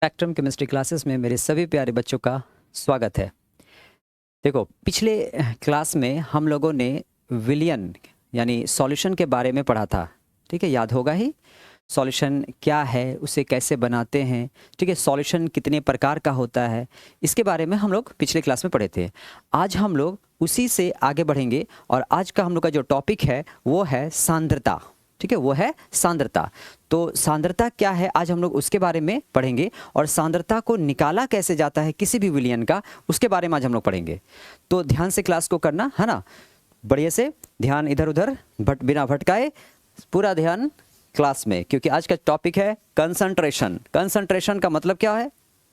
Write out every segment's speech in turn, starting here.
Spectrum chemistry classes में मेरे सभी प्यारे बच्चों का स्वागत है। देखो, पिछले क्लास में हम लोगों ने विलियन यानी सॉल्यूशन के बारे में पढ़ा था। ठीक है, याद होगा ही। सॉल्यूशन क्या है, उसे कैसे बनाते हैं, ठीक है, सॉल्यूशन कितने प्रकार का होता है, इसके बारे में हम लोग पिछले क्लास में पढ़े थे। आज हम लोग उसी से आगे बढ़ेंगे और आज का हम लोग का जो टॉपिक है वो है सांद्रता। ठीक है, वो है सांद्रता। तो सांद्रता क्या है, आज हम लोग उसके बारे में पढ़ेंगे और सांद्रता को निकाला कैसे जाता है किसी भी विलियन का, उसके बारे में आज हम लोग पढ़ेंगे। तो ध्यान से क्लास को करना है ना, बढ़िया से ध्यान इधर उधर बिना भटकाए, पूरा ध्यान क्लास में, क्योंकि आज का टॉपिक है कंसंट्रेशन। कंसंट्रेशन का मतलब क्या है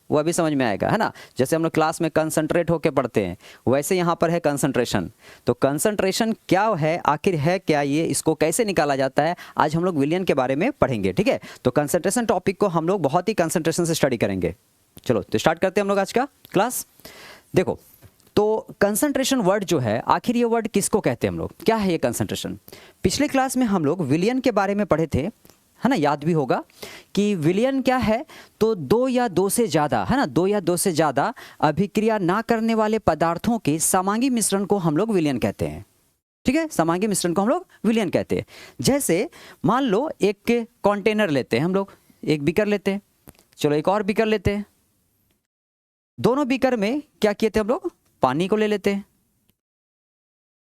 वो अभी समझ में आएगा, है ना। जैसे हम लोग क्लास में कंसंट्रेट होकर पढ़ते हैं, वैसे यहाँ पर है कंसंट्रेशन। तो कंसंट्रेशन क्या है, आखिर है क्या ये, इसको कैसे निकाला जाता है, आज हम लोग विलियन के बारे में पढ़ेंगे। ठीक है, तो कंसंट्रेशन टॉपिक को हम लोग बहुत ही कंसंट्रेशन से स्टडी करेंगे। चलो तो स्टार्ट करते हैं हम लोग आज का क्लास। देखो, तो कंसंट्रेशन वर्ड जो है, आखिर ये वर्ड किसको कहते हैं हम लोग, क्या है ये कंसंट्रेशन। पिछले क्लास में हम लोग विलियन के बारे में पढ़े थे, है ना। याद भी होगा कि विलियन क्या है, तो दो या दो से ज़्यादा, है ना, दो या दो से ज़्यादा अभिक्रिया ना करने वाले पदार्थों के समांगी मिश्रण को हम लोग विलियन कहते हैं। ठीक है, समांगी मिश्रण को हम लोग विलियन कहते हैं। जैसे मान लो एक कंटेनर लेते हैं हम लोग, एक बीकर लेते हैं, चलो एक और बीकर लेते हैं। दोनों बीकर में क्या किए थे हम लोग, पानी को ले लेते हैं।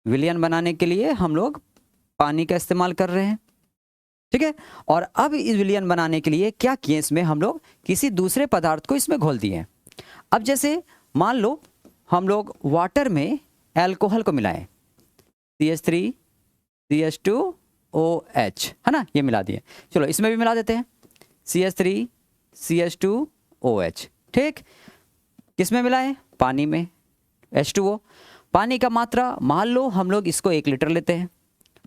विलियन बनाने के लिए हम लोग पानी का इस्तेमाल कर रहे हैं। ठीक है, और अब इस विलियन बनाने के लिए क्या किए, इसमें हम लोग किसी दूसरे पदार्थ को इसमें घोल दिए। अब जैसे मान लो हम लोग वाटर में अल्कोहल को मिलाएं, CH3 CH2OH, है ना, ये मिला दिए। चलो इसमें भी मिला देते हैं, CH3 CH2OH। ठीक, किसमें मिलाएं, पानी में, H2O। पानी का मात्रा मान लो हम लोग इसको 1 लीटर लेते हैं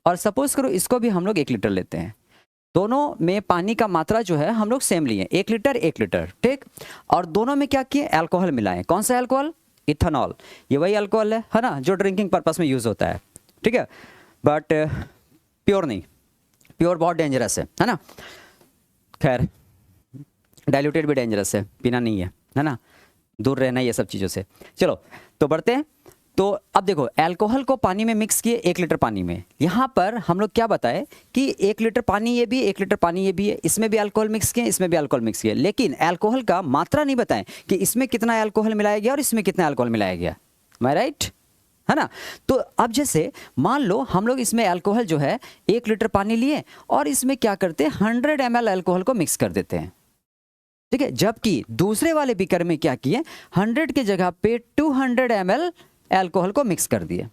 और सपोज करो इसको भी हम लोग 1 लीटर लेते हैं। दोनों में पानी का मात्रा जो है हम लोग सेम लिए, 1 लीटर 1 लीटर। ठीक, और दोनों में क्या किए, अल्कोहल मिलाएं। कौन सा अल्कोहल, इथेनॉल। ये वही अल्कोहल है ना, जो ड्रिंकिंग पर्पस में यूज होता है। ठीक है, बट प्योर नहीं, प्योर बहुत डेंजरस है ना। खैर, डाइल्यूटेड भी डेंजरस है, पीना नहीं है ना, दूर रहना ये सब चीज़ों से। चलो तो बढ़ते हैं। तो अब देखो, अल्कोहल को पानी में मिक्स किए 1 लीटर पानी में। यहाँ पर हम लोग क्या बताए कि 1 लीटर पानी ये भी, 1 लीटर पानी ये भी है, इसमें भी अल्कोहल मिक्स किए, इसमें भी अल्कोहल मिक्स किए, लेकिन अल्कोहल का मात्रा नहीं बताएं कि इसमें कितना अल्कोहल मिलाया गया और इसमें कितना अल्कोहल मिलाया गया। मैं राइट, है ना। तो अब जैसे मान लो हम लोग इसमें अल्कोहल जो है 1 लीटर पानी लिए और इसमें क्या करते हैं, 100 ml अल्कोहल को मिक्स कर देते हैं। ठीक है, जबकि दूसरे वाले बीकर में क्या किए, 100 की जगह पे 200 ml अल्कोहल को मिक्स कर दिए।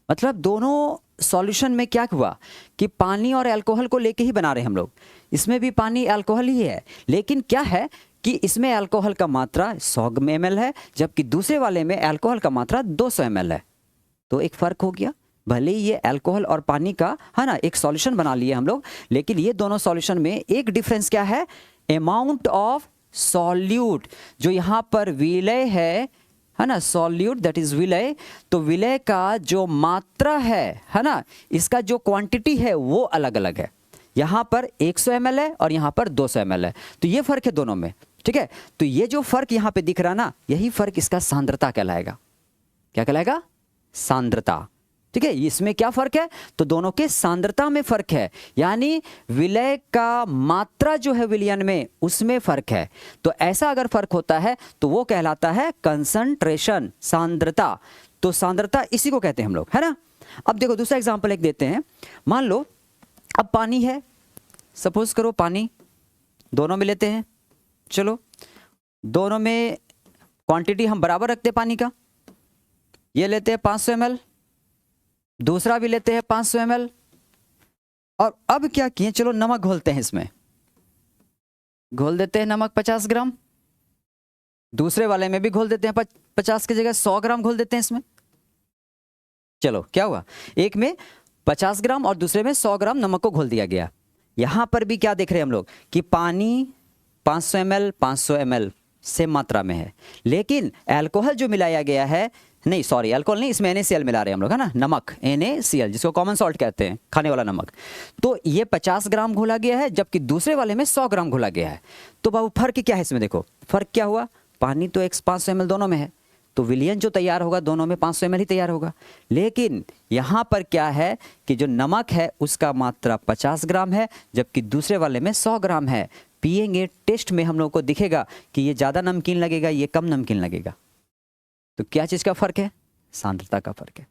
मतलब दोनों सॉल्यूशन में क्या हुआ कि पानी और अल्कोहल को लेके ही बना रहे हम लोग। इसमें भी पानी अल्कोहल ही है, लेकिन क्या है कि इसमें अल्कोहल का मात्रा 100 ml है, जबकि दूसरे वाले में अल्कोहल का मात्रा 200 ml है। तो एक फ़र्क हो गया। भले ही ये अल्कोहल और पानी का, है ना, एक सॉल्यूशन बना लिए हम लोग, लेकिन ये दोनों सॉल्यूशन में एक डिफरेंस क्या है, अमाउंट ऑफ सॉल्यूट। जो यहाँ पर विलय है ना, सॉल्यूट दैट इज विलय। तो विलय का जो मात्रा है ना, इसका जो क्वांटिटी है वो अलग अलग है। यहाँ पर 100 ml है और यहाँ पर 200 ml है। तो ये फर्क है दोनों में। ठीक है, तो ये जो फर्क यहाँ पे दिख रहा ना, यही फर्क इसका सांद्रता कहलाएगा। क्या कहलाएगा, सांद्रता। ठीक है, इसमें क्या फर्क है, तो दोनों के सांद्रता में फर्क है, यानी विलय का मात्रा जो है विलियन में उसमें फर्क है। तो ऐसा अगर फर्क होता है तो वो कहलाता है कंसंट्रेशन, सांद्रता। तो सांद्रता इसी को कहते हैं हम लोग, है ना। अब देखो दूसरा एग्जांपल एक देते हैं। मान लो अब पानी है, सपोज करो पानी दोनों में लेते हैं। चलो दोनों में क्वांटिटी हम बराबर रखते हैं पानी का। ये लेते हैं 500 ml, दूसरा भी लेते हैं 500 ml। और अब क्या किए, चलो नमक घोलते हैं, इसमें घोल देते हैं नमक 50 ग्राम। दूसरे वाले में भी घोल देते हैं 50 की जगह 100 ग्राम घोल देते हैं इसमें। चलो क्या हुआ, एक में 50 ग्राम और दूसरे में 100 ग्राम नमक को घोल दिया गया। यहां पर भी क्या देख रहे हैं हम लोग कि पानी 500 ml 500 ml सेम मात्रा में है, लेकिन अल्कोहल जो मिलाया गया है नहीं सॉरी अल्कोहल नहीं, इसमें NaCl मिला रहे हैं हम लोग, है ना, नमक NaCl जिसको कॉमन सॉल्ट कहते हैं, खाने वाला नमक। तो ये 50 ग्राम घोला गया है, जबकि दूसरे वाले में 100 ग्राम घोला गया है। तो बाबू फर्क क्या है इसमें, देखो फर्क क्या हुआ, पानी तो 500 ml दोनों में है, तो विलियन जो तैयार होगा दोनों में 500 ml ही तैयार होगा। लेकिन यहाँ पर क्या है कि जो नमक है उसका मात्रा 50 ग्राम है, जबकि दूसरे वाले में 100 ग्राम है। पिएंगे टेस्ट में हम लोग को दिखेगा कि ये ज़्यादा नमकीन लगेगा, ये कम नमकीन लगेगा। तो क्या चीज़ का फर्क है, सांद्रता का फर्क है,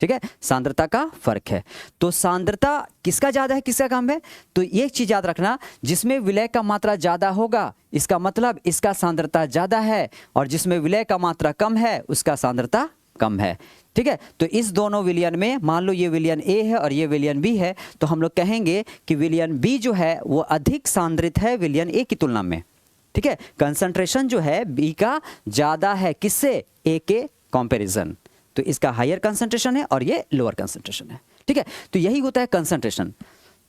ठीक है, सांद्रता का फर्क है। तो सांद्रता किसका ज़्यादा है किसका कम है, तो एक चीज़ याद रखना, जिसमें विलय का मात्रा ज़्यादा होगा इसका मतलब इसका सांद्रता ज़्यादा है, और जिसमें विलय का मात्रा कम है उसका सांद्रता कम है, ठीक है। तो इस दोनों विलयन में मान लो ये विलयन A है और ये विलयन B है, तो हम लोग कहेंगे कि विलयन B जो है वो अधिक सांद्रित है विलयन A की तुलना में, ठीक है। कंसंट्रेशन जो है B का ज़्यादा है किससे, A के कंपैरिजन। तो इसका हायर कंसंट्रेशन है और ये लोअर कंसंट्रेशन है, ठीक है। तो यही होता है कंसंट्रेशन।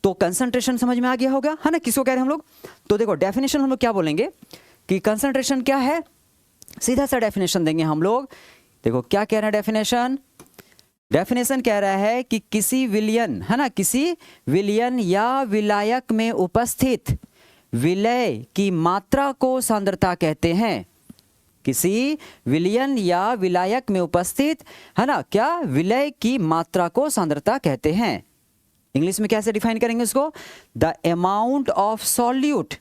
तो कंसंट्रेशन समझ में आ गया होगा, है ना, किसको कह रहे हैं हम लोग। तो देखो डेफिनेशन हम लोग क्या बोलेंगे कि कंसंट्रेशन क्या है, सीधा सा डेफिनेशन देंगे हम लोग। देखो क्या कह रहे हैं डेफिनेशन, डेफिनेशन कह रहा है कि किसी विलयन, है ना, किसी विलयन या विलायक में उपस्थित विलय की मात्रा को सांद्रता कहते हैं। किसी विलयन या विलायक में उपस्थित, है ना, क्या, विलय की मात्रा को सांद्रता कहते हैं। इंग्लिश में कैसे डिफाइन करेंगे इसको, the amount of solute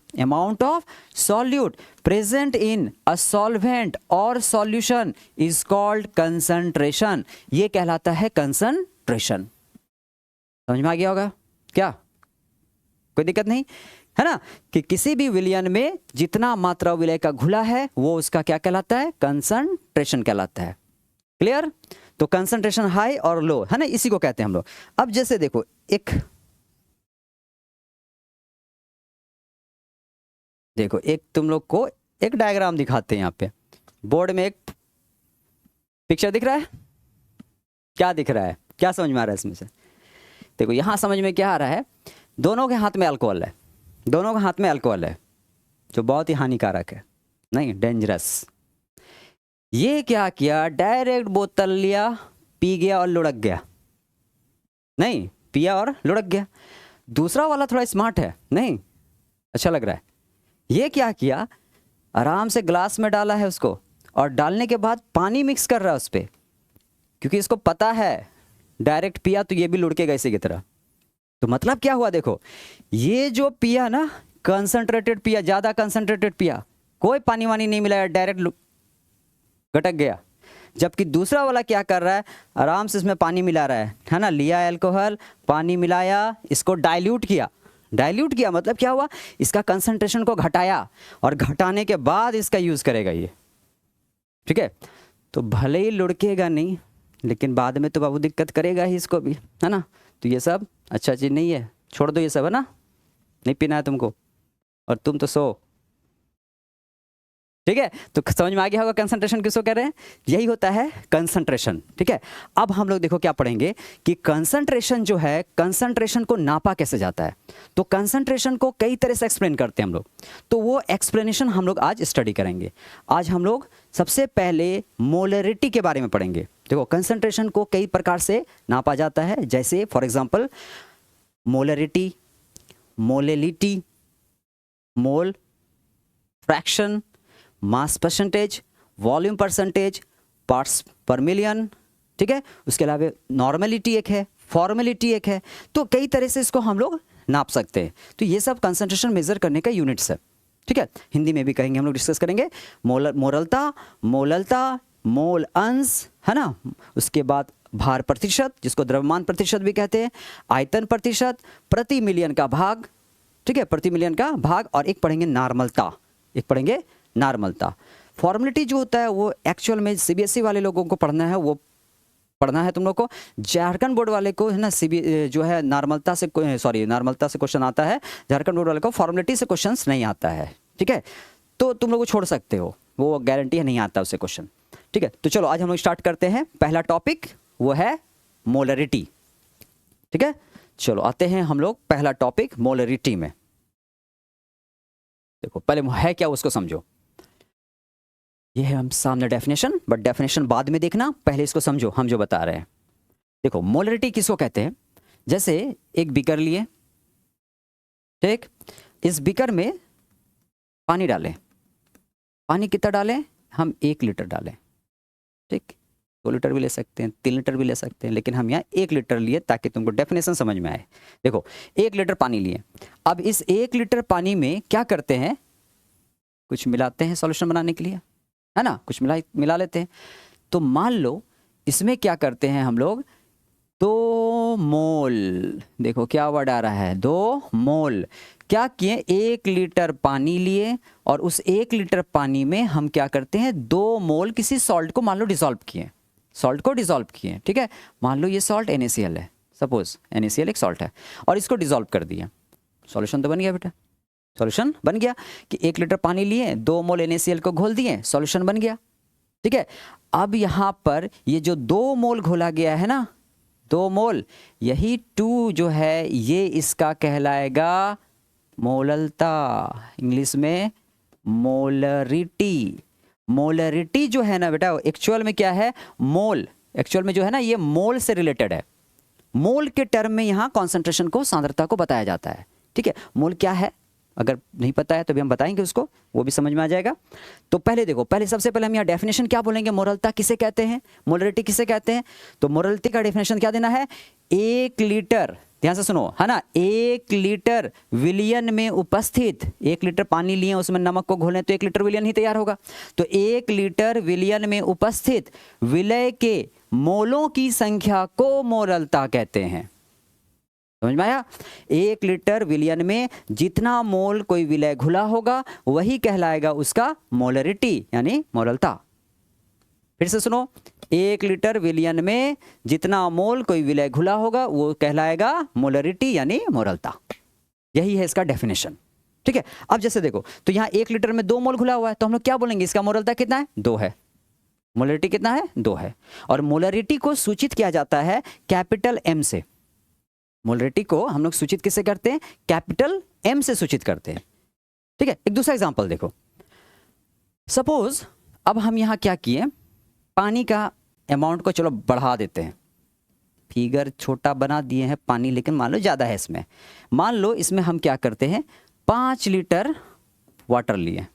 present in a solvent और सॉल्यूशन इज कॉल्ड कंसंट्रेशन। ये कहलाता है कंसंट्रेशन। समझ में आ गया होगा क्या, कोई दिक्कत नहीं, है ना, कि किसी भी विलयन में जितना मात्रा विलय का घुला है वो उसका क्या कहलाता है, कंसंट्रेशन कहलाता है। क्लियर। तो कंसंट्रेशन हाई और लो, है ना, इसी को कहते हैं हम लोग। अब जैसे देखो एक तुम लोग को एक डायग्राम दिखाते हैं, यहाँ पे बोर्ड में एक पिक्चर दिख रहा है, क्या दिख रहा है, क्या समझ में आ रहा है इसमें से। देखो यहाँ समझ में क्या आ रहा है, दोनों के हाथ में अल्कोहल है, दोनों के हाथ में अल्कोहल है, जो बहुत ही हानिकारक है, नहीं डेंजरस। ये क्या किया, डायरेक्ट बोतल लिया, पी गया और लुढ़क गया, नहीं पिया और लुढ़क गया। दूसरा वाला थोड़ा स्मार्ट है, नहीं अच्छा लग रहा है, ये क्या किया, आराम से ग्लास में डाला है उसको, और डालने के बाद पानी मिक्स कर रहा है उस पर, क्योंकि इसको पता है डायरेक्ट पिया तो ये भी लुढ़केगा इसी की तरह। तो मतलब क्या हुआ, देखो ये जो पिया ना, कंसंट्रेटेड पिया, ज़्यादा कंसंट्रेटेड पिया, कोई पानी वानी नहीं मिलाया, डायरेक्ट गटक गया। जबकि दूसरा वाला क्या कर रहा है, आराम से इसमें पानी मिला रहा है ना, लिया अल्कोहल, पानी मिलाया, इसको डाइल्यूट किया। डाइल्यूट किया मतलब क्या हुआ, इसका कंसंट्रेशन को घटाया, और घटाने के बाद इसका यूज़ करेगा ये, ठीक है। तो भले ही लुढ़केगा नहीं, लेकिन बाद में तो बाबू दिक्कत करेगा ही इसको भी, है ना। तो ये सब अच्छा चीज़ नहीं है, छोड़ दो ये सब, है ना, नहीं पीना है तुमको, और तुम तो सो, ठीक है। तो समझ में आ गया होगा कंसंट्रेशन किसको कह रहे हैं, यही होता है कंसंट्रेशन, ठीक है। अब हम लोग देखो क्या पढ़ेंगे कि कंसंट्रेशन जो है, कंसंट्रेशन को नापा कैसे जाता है। तो कंसंट्रेशन को कई तरह से एक्सप्लेन करते हैं हम लोग, तो वो एक्सप्लेनेशन हम लोग आज स्टडी करेंगे। आज हम लोग सबसे पहले मोलरिटी के बारे में पढ़ेंगे। देखो कंसंट्रेशन को कई प्रकार से नापा जाता है, जैसे for example molarity, molality, mole fraction, mass percentage, volume percentage, parts पर मिलियन, ठीक है। उसके अलावा नॉर्मेलिटी एक है, फॉर्मेलिटी एक है। तो कई तरह से इसको हम लोग नाप सकते हैं। तो ये सब कंसंट्रेशन मेजर करने का यूनिट्स है, ठीक है। हिंदी में भी कहेंगे, हम लोग डिस्कस करेंगे मोललता, मोल अंश, है ना। उसके बाद भार प्रतिशत, जिसको द्रव्यमान प्रतिशत भी कहते हैं, आयतन प्रतिशत, प्रति मिलियन का भाग, ठीक है, प्रति मिलियन का भाग, और एक पढ़ेंगे नॉर्मलता, एक पढ़ेंगे नॉर्मलता। फॉर्मेलिटी जो होता है वो एक्चुअल में सीबीएसई वाले लोगों को पढ़ना है, वो पढ़ना है तुम लोग को। झारखंड बोर्ड वाले को है ना जो है नॉर्मलता से क्वेश्चन आता है, झारखंड बोर्ड वाले को फॉर्मेलिटी से क्वेश्चंस नहीं आता है, ठीक है। तो तुम लोग को छोड़ सकते हो, वो गारंटी है नहीं आता उससे क्वेश्चन, ठीक है। तो चलो आज हम लोग स्टार्ट करते हैं। पहला टॉपिक वो है मोलरिटी, ठीक है। चलो आते हैं हम लोग पहला टॉपिक मोलरिटी में। देखो पहले है क्या उसको समझो। ये है हम सामने डेफिनेशन, बट डेफिनेशन बाद में देखना, पहले इसको समझो हम जो बता रहे हैं। देखो मोलरिटी किसको कहते हैं? जैसे एक बीकर लिए, ठीक, इस बीकर में पानी डालें, पानी कितना डालें हम? 1 लीटर डालें, ठीक, 2 लीटर भी ले सकते हैं, 3 लीटर भी ले सकते हैं, लेकिन हम यहाँ 1 लीटर लिए ताकि तुमको डेफिनेशन समझ में आए। देखो 1 लीटर पानी लिए, अब इस 1 लीटर पानी में क्या करते हैं? कुछ मिलाते हैं सॉल्यूशन बनाने के लिए, है ना, कुछ मिला लेते हैं। तो मान लो इसमें क्या करते हैं हम लोग? 2 मोल, देखो क्या वर्ड आ रहा है, 2 मोल। क्या किए? 1 लीटर पानी लिए और उस 1 लीटर पानी में हम क्या करते हैं? 2 मोल किसी सॉल्ट को मान लो डिसॉल्व किए, सॉल्ट को डिसॉल्व किए, ठीक है। मान लो ये सॉल्ट NaCl है, सपोज NaCl एक सॉल्ट है, और इसको डिसॉल्व कर दिया, सॉल्यूशन तो बन गया बेटा, सॉल्यूशन बन गया कि 1 लीटर पानी लिए, 2 मोल NaCl को घोल दिए, सॉल्यूशन बन गया, ठीक है। अब यहाँ पर ये जो 2 मोल घोला गया है ना, 2 मोल, यही 2 जो है ये इसका कहलाएगा मोललता, इंग्लिश में मोलरिटी। मोलरिटी जो है ना बेटा, एक्चुअल में क्या है? मोल, एक्चुअल में जो है ना ये मोल से रिलेटेड है। मोल के टर्म में यहाँ कॉन्सेंट्रेशन को, सांद्रता को बताया जाता है, ठीक है। मोल क्या है अगर नहीं पता है तो भी हम बताएंगे उसको, वो भी समझ में आ जाएगा। तो पहले देखो, पहले सबसे पहले हम यहाँ डेफिनेशन क्या बोलेंगे, मोललता किसे कहते हैं, मोलरिटी किसे कहते हैं। तो मोलरिटी का डेफिनेशन क्या देना है? 1 लीटर, ध्यान से सुनो, है ना, 1 लीटर विलयन में उपस्थित, 1 लीटर पानी लिए उसमें नमक को घोलें तो 1 लीटर विलयन ही तैयार होगा। तो 1 लीटर विलयन में उपस्थित विलय के मोलों की संख्या को मोललता कहते हैं। समझ में आया? 1 लीटर विलयन में जितना मोल कोई विलय घुला होगा वही कहलाएगा उसका मोलरिटी यानी मोललता। फिर से सुनो, 1 लीटर विलयन में जितना मोल कोई विलय घुला होगा वो कहलाएगा मोलरिटी यानी मोललता। यही है इसका डेफिनेशन, ठीक है। अब जैसे देखो, तो यहाँ 1 लीटर में 2 मोल घुला हुआ है, तो हम लोग क्या बोलेंगे? इसका मोललता कितना है? 2 है। मोलरिटी कितना है? 2 है। और मोलरिटी को सूचित किया जाता है कैपिटल M से। मोलरिटी को हम लोग सूचित किससे करते हैं? कैपिटल M से सूचित करते हैं, ठीक है। एक दूसरा एग्जांपल देखो, सपोज अब हम यहाँ क्या किए, पानी का अमाउंट को चलो बढ़ा देते हैं, फिगर छोटा बना दिए हैं पानी, लेकिन मान लो ज़्यादा है इसमें। मान लो इसमें हम क्या करते हैं, 5 लीटर वाटर लिए,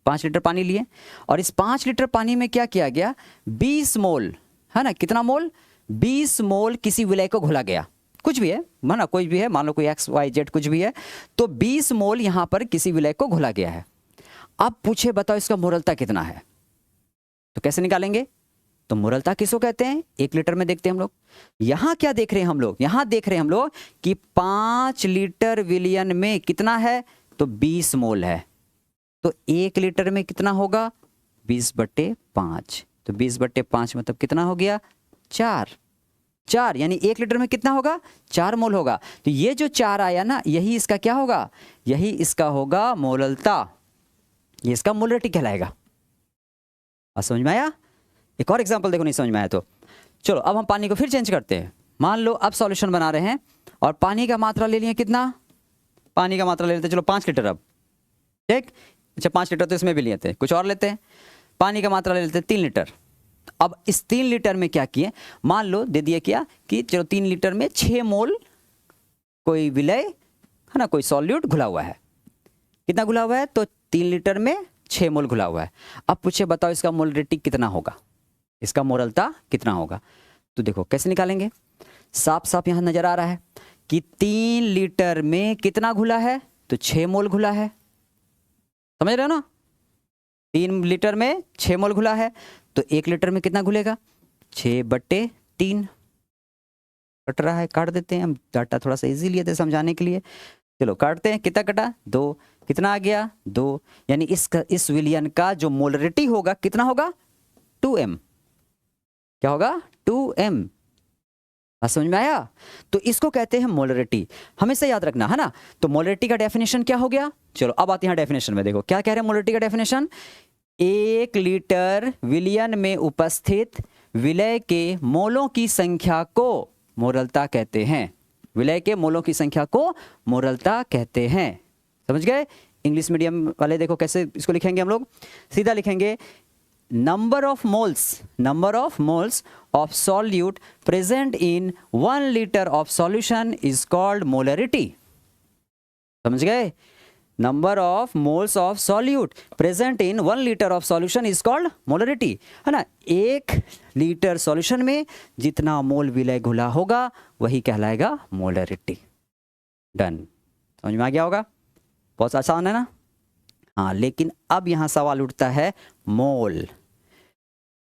5 लीटर पानी लिए, और इस 5 लीटर पानी में क्या किया गया? 20 मोल, है ना, कितना मोल? 20 मोल किसी विलय को घोला गया, कुछ भी है ना, कोई भी है, मान लो कोई XYZ कुछ भी है, तो 20 मोल यहाँ पर किसी विलय को घोला गया है। अब पूछे बताओ इसका मोललता कितना है? तो कैसे निकालेंगे? तो मोललता किसको कहते हैं? 1 लीटर में देखते हैं हम लोग। यहाँ क्या देख रहे हैं हम लोग? यहाँ देख रहे हैं हम लोग कि 5 लीटर विलयन में कितना है? तो 20 मोल है। तो 1 लीटर में कितना होगा? 20/5। तो 20/5 मतलब कितना हो गया? 4 यानी 1 लीटर में कितना होगा? 4 मोल होगा। तो ये जो 4 आया ना, यही इसका क्या होगा? यही इसका होगा मोललता, ये इसका मोलरिटी कहलाएगा। अब समझ में आया? एक और एग्जांपल देखो, नहीं समझ में आया तो चलो अब हम पानी को फिर चेंज करते हैं। मान लो अब सॉल्यूशन बना रहे हैं और पानी का मात्रा ले लिए कितना? पानी का मात्रा ले लेते, चलो 5 लीटर। अब ठीक, अच्छा 5 लीटर तो इसमें भी लिए थे, कुछ और लेते हैं। पानी का मात्रा ले लेते 3 लीटर। अब इस 3 लीटर में क्या किए, मान लो दे दिया क्या कि चलो 3 लीटर में 6 मोल कोई विलय, है ना, कोई सॉल्यूट घुला हुआ है। कितना घुला हुआ है? तो 3 लीटर में 6 मोल घुला हुआ है। अब पूछे बताओ इसका मोलरिटी कितना होगा, इसका मोललता कितना होगा? तो देखो कैसे निकालेंगे, साफ साफ यहाँ नजर आ रहा है कि 3 लीटर में कितना घुला है? तो 6 मोल घुला है। समझ रहे हो ना? 3 लीटर में 6 मोल घुला है, तो 1 लीटर में कितना घुलेगा? 6/3 कट रहा है, काट देते हैं हम, डाटा थोड़ा सा इजी लिए थे समझाने के लिए। चलो काटते हैं, कितना कटा? 2। कितना आ गया? 2। यानी इस विलयन का जो मोलरिटी होगा कितना होगा? 2m। क्या होगा? 2m। समझ में आया? तो इसको कहते हैं मोलरिटी, हमेशा याद रखना, है ना। तो मोलरिटी का डेफिनेशन क्या हो गया? चलो अब आते हैं डेफिनेशन में। देखो क्या कह रहे हैं मोलरिटी का डेफिनेशन, 1 लीटर विलयन में उपस्थित विलय के मोलों की संख्या को मोललता कहते हैं। विलय के मोलों की संख्या को मोललता कहते हैं। समझ गए? इंग्लिश मीडियम वाले देखो कैसे इसको लिखेंगे हम लोग, सीधा लिखेंगे number of moles of solute present in 1 liter of solution is called molarity. समझ गए? Number of moles of solute present in 1 litre of solution is called molarity, है ना। 1 लीटर सॉल्यूशन में जितना मोल विलय घुला होगा वही कहलाएगा मोलरिटी। डन, समझ में आ गया होगा? बहुत आसान है ना। हाँ, लेकिन अब यहाँ सवाल उठता है मोल,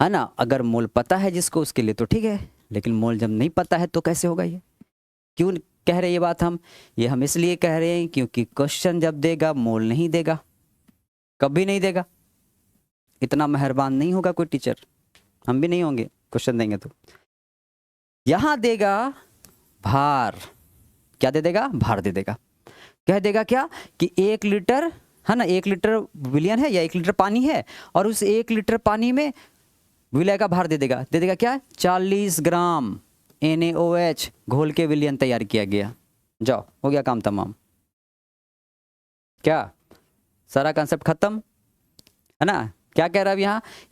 है ना। अगर मोल पता है जिसको उसके लिए तो ठीक है, लेकिन मोल जब नहीं पता है तो कैसे होगा? ये क्यों कह रहे हैं ये बात ये हम इसलिए कह रहे हैं क्योंकि क्वेश्चन जब देगा मोल नहीं देगा, कभी नहीं देगा। इतना मेहरबान नहीं होगा कोई टीचर, हम भी नहीं होंगे क्वेश्चन देंगे तो। यहां देगा भार, क्या दे देगा? भार दे देगा। कह देगा क्या कि 1 लीटर, है ना, 1 लीटर विलयन है या 1 लीटर पानी है, और उस 1 लीटर पानी में विलय का भार दे देगा। दे देगा क्या? 40 ग्राम NaOH घोल के विलयन तैयार किया गया। जाओ, हो गया काम तमाम। क्या सारा कंसेप्ट खत्म, है ना। क्या कह रहा है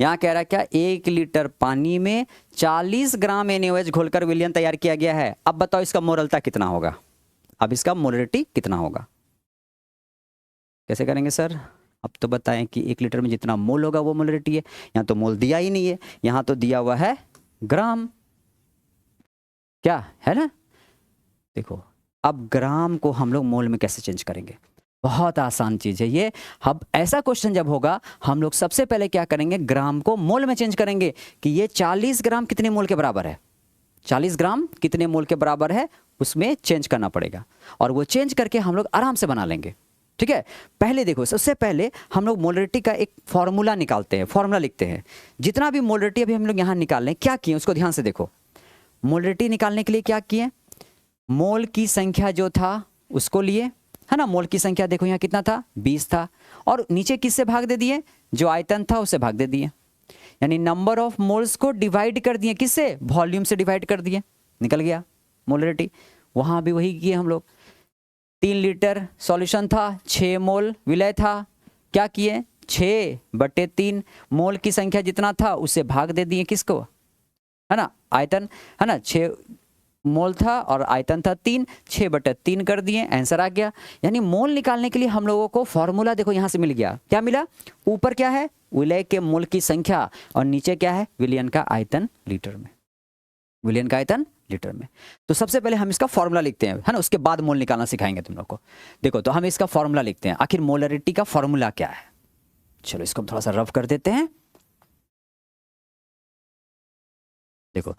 यहाँ कह रहा है क्या? 1 लीटर पानी में 40 ग्राम NaOH घोलकर विलयन तैयार किया गया है। अब बताओ इसका मोलरता कितना होगा? अब इसका मोलरिटी कितना होगा? कैसे करेंगे सर? अब तो बताएं कि 1 लीटर में जितना मोल होगा वो मोलरिटी है। यहाँ तो मोल दिया ही नहीं है, यहाँ तो दिया हुआ है ग्राम, क्या है ना। देखो, अब ग्राम को हम लोग मोल में कैसे चेंज करेंगे? बहुत आसान चीज है ये। अब ऐसा क्वेश्चन जब होगा हम लोग सबसे पहले क्या करेंगे? ग्राम को मोल में चेंज करेंगे कि ये 40 ग्राम कितने मोल के बराबर है, 40 ग्राम कितने मोल के बराबर है, उसमें चेंज करना पड़ेगा। और वो चेंज करके हम लोग आराम से बना लेंगे, ठीक है। पहले देखो, सबसे पहले हम लोग मोलरिटी का एक फॉर्मूला निकालते हैं, फॉर्मूला लिखते हैं। जितना भी मोलरिटी अभी हम लोग यहाँ निकाल लें, क्या किए उसको ध्यान से देखो। मोलरिटी निकालने के लिए क्या किए? मोल की संख्या जो था उसको लिए, है ना। मोल की संख्या देखो यहाँ कितना था? 20 था। और नीचे किससे भाग दे दिए? जो आयतन था उससे भाग दे दिए। यानी नंबर ऑफ मोल्स को डिवाइड कर दिए, किससे? वॉल्यूम से डिवाइड कर दिए, निकल गया मोलरिटी। वहाँ भी वही किए हम लोग। 3 लीटर सॉल्यूशन था, 6 मोल विलय था। क्या किए? 6/3 मोल की संख्या जितना था उससे भाग दे दिए, किसको? है ना, आयतन, है ना। 6 मोल था और आयतन था 3, 6/3 कर दिए, आंसर आ गया। यानी मोल निकालने के लिए हम लोगों को फॉर्मूला देखो यहाँ से मिल गया। क्या मिला? ऊपर क्या है? विलय के मोल की संख्या, और नीचे क्या है? विलयन का आयतन लीटर में, विलयन का आयतन लीटर में। तो सबसे पहले हम इसका फॉर्मूला लिखते हैं, है ना, उसके बाद मोल निकालना सिखाएंगे तुम लोग को। देखो, तो हम इसका फॉर्मूला लिखते हैं। आखिर मोलरिटी का फॉर्मूला क्या है? चलो इसको हम थोड़ा सा रफ कर देते हैं। देखो,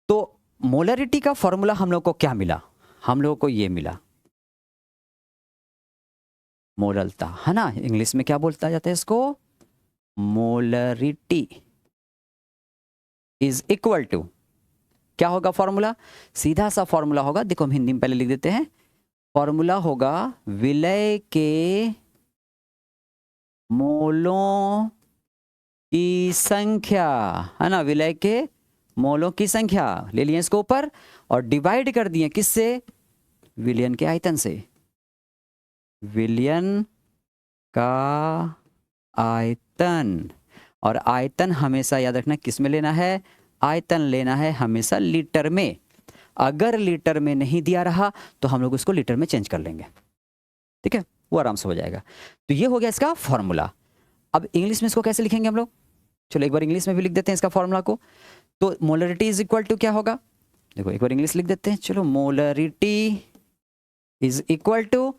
तो मोलरिटी का फॉर्मूला हम लोग को क्या मिला? हम लोगों को ये मिला, मोलरता, है ना। इंग्लिश में क्या बोलता जाता है इसको? मोलरिटी इज इक्वल टू, क्या होगा फॉर्मूला? सीधा सा फॉर्मूला होगा, देखो हम हिंदी में पहले लिख देते हैं। फॉर्मूला होगा विलय के मोलों की संख्या, है ना। विलय के मोलों की संख्या ले लिए इसको ऊपर, और डिवाइड कर दिए किससे? विलयन के आयतन से। विलयन का आयतन, और आयतन हमेशा याद रखना किस में लेना है? आयतन लेना है हमेशा लीटर में। अगर लीटर में नहीं दिया रहा तो हम लोग उसको लीटर में चेंज कर लेंगे, ठीक है, वो आराम से हो जाएगा। तो ये हो गया इसका फॉर्मूला। अब इंग्लिश में इसको कैसे लिखेंगे हम लोग? चलो एक बार इंग्लिश में भी लिख देते हैं इसका फॉर्मूला को। तो मोलरिटी इज इक्वल टू क्या होगा? देखो एक बार इंग्लिश लिख देते हैं। चलो, मोलरिटी इज इक्वल टू,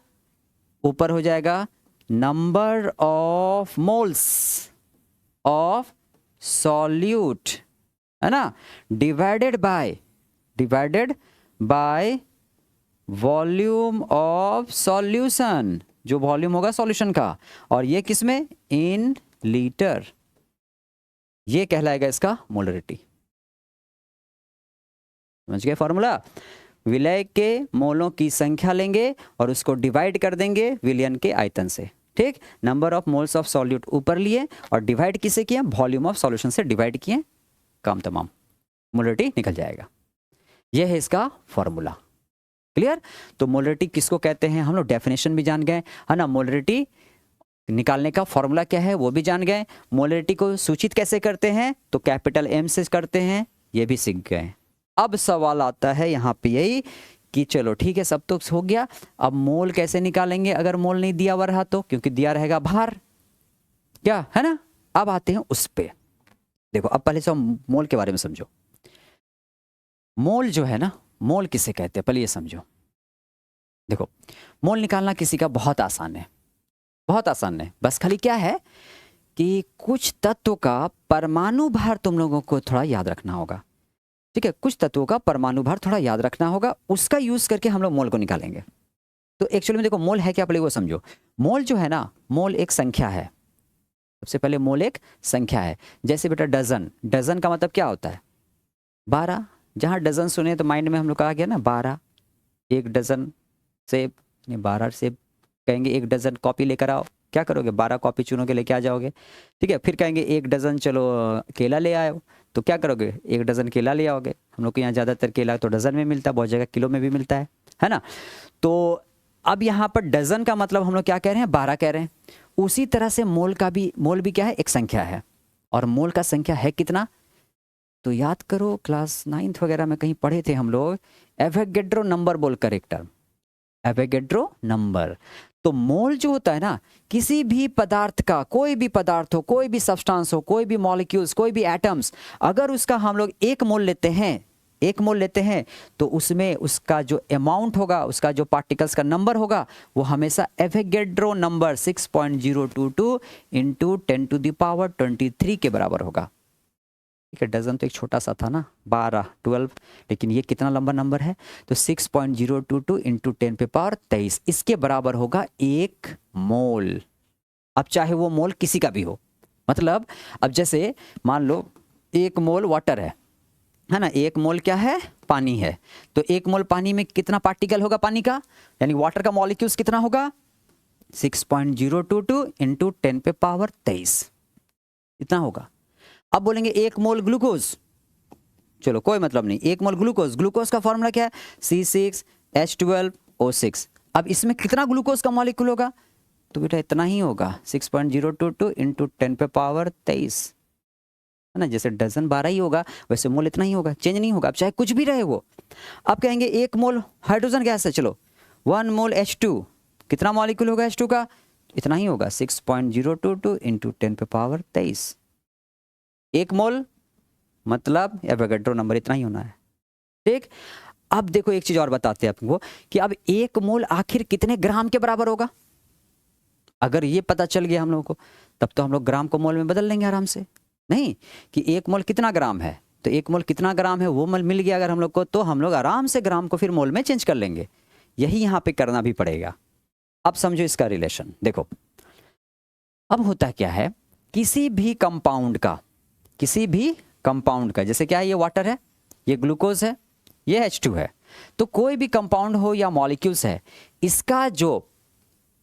ऊपर हो जाएगा number of moles of solute, है ना, divided by volume of solution, जो वॉल्यूम होगा सॉल्यूशन का, और ये किसमें? In litre. ये कहलाएगा इसका मोलरिटी। समझ गए फॉर्मूला? विलय के मोलों की संख्या लेंगे और उसको डिवाइड कर देंगे विलयन के आयतन से, ठीक। Number of moles of solute ऊपर लिए और डिवाइड किसे किए? वॉल्यूम ऑफ सॉल्यूशन से डिवाइड किए, काम तमाम, मोलरिटी निकल जाएगा। यह है इसका फॉर्मूला। क्लियर? तो मोलरिटी किसको कहते हैं हम लोग डेफिनेशन भी जान गए, है ना। मोलरिटी निकालने का फॉर्मूला क्या है वो भी जान गए, मोलरिटी को सूचित कैसे करते हैं तो कैपिटल एम से करते हैं, ये भी सीख गए। अब सवाल आता है यहाँ पे यही कि चलो ठीक है सब तो हो गया, अब मोल कैसे निकालेंगे अगर मोल नहीं दिया हुआ रहा तो, क्योंकि दिया रहेगा भार, क्या है ना। अब आते हैं उस पे, देखो अब पहले सब मोल के बारे में समझो। मोल जो है ना, मोल किसे कहते हैं पहले ये समझो। देखो मोल निकालना किसी का बहुत आसान है, बहुत आसान है, बस खाली क्या है कि कुछ तत्वों का परमाणु भार तुम लोगों को थोड़ा याद रखना होगा, ठीक है। कुछ तत्वों का परमाणु भार थोड़ा याद रखना होगा, उसका यूज करके हम लोग मोल को निकालेंगे। तो एक्चुअली में देखो मोल है क्या पहले वो समझो। मोल जो है ना, मोल एक संख्या है, सबसे पहले मोल एक संख्या है। जैसे बेटा डजन, डजन का मतलब क्या होता है 12, जहाँ डजन सुने तो माइंड में हम लोग का आ गया ना 12, एक डजन सेब, 12 सेब कहेंगे, एक डजन कॉपी लेकर आओ, क्या करोगे 12 कॉपी चुनोगे लेके आ जाओगे, ठीक है। फिर कहेंगे एक डजन चलो केला ले आए, तो क्या करोगे एक डजन केला ले आओगे। हम लोग के यहाँ ज़्यादातर केला तो डजन में मिलता है, बहुत जगह किलो में भी मिलता है ना। तो अब यहाँ पर डजन का मतलब हम लोग क्या कह रहे हैं 12 कह रहे हैं। उसी तरह से मोल का भी, मोल भी क्या है एक संख्या है, और मोल का संख्या है कितना तो याद करो, क्लास 9th वगैरह में कहीं पढ़े थे हम लोग, एवोगैड्रो नंबर बोलकर एक टर्म, एवोगैड्रो नंबर। तो मोल जो होता है ना, किसी भी पदार्थ का, कोई भी पदार्थ हो, कोई भी सब्सटेंस हो, कोई भी मॉलिक्यूल्स, कोई भी एटम्स, अगर उसका हम लोग एक मोल लेते हैं, एक मोल लेते हैं तो उसमें उसका जो अमाउंट होगा, उसका जो पार्टिकल्स का नंबर होगा वो हमेशा एवोगैड्रो नंबर 6.022 इंटू 10⁻23 के बराबर होगा, ठीक है। डजन तो एक छोटा सा था ना 12 12, लेकिन ये कितना लंबा नंबर है तो 6.022 इंटू 10⁻23, इसके बराबर होगा एक मोल। अब चाहे वो मोल किसी का भी हो, मतलब अब जैसे मान लो एक मोल वाटर है ना, एक मोल क्या है पानी है, तो एक मोल पानी में कितना पार्टिकल होगा पानी का, यानी वाटर का मॉलिक्यूल्स कितना होगा 6.022 इंटू 10⁻23 इतना होगा। अब बोलेंगे एक मोल ग्लूकोज, चलो कोई मतलब नहीं, एक मोल ग्लूकोज, ग्लूकोज का फॉर्मूला क्या है C6H12O6। अब इसमें कितना ग्लूकोज का मॉलिक्यूल होगा तो बेटा इतना ही होगा 6.022 इंटू 10⁻23, है ना। जैसे डजन 12 ही होगा वैसे मोल इतना ही होगा, चेंज नहीं होगा, अब चाहे कुछ भी रहे वो। अब कहेंगे एक मोल हाइड्रोजन गैस है, चलो 1 मोल H2, कितना मॉलिक्यूल होगा H2 का इतना ही होगा 6.022 इंटू 10⁻23, एक मोल मतलब एवोगैड्रो नंबर इतना ही होना है, ठीक। अब देखो एक चीज और बताते हैं आपको कि अब एक मोल आखिर कितने ग्राम के बराबर होगा। अगर ये पता चल गया हम लोगों को तब तो हम लोग ग्राम को मोल में बदल लेंगे आराम से, नहीं कि एक मोल कितना ग्राम है तो एक मोल कितना ग्राम है वो मोल मिल गया अगर हम लोग को, तो हम लोग आराम से ग्राम को फिर मोल में चेंज कर लेंगे। यही यहाँ पे करना भी पड़ेगा। अब समझो इसका रिलेशन, देखो अब होता क्या है किसी भी कंपाउंड का, किसी भी कंपाउंड का, जैसे क्या है ये वाटर है, ये ग्लूकोज है, ये H2 है, तो कोई भी कंपाउंड हो या मॉलिक्यूल्स है, इसका जो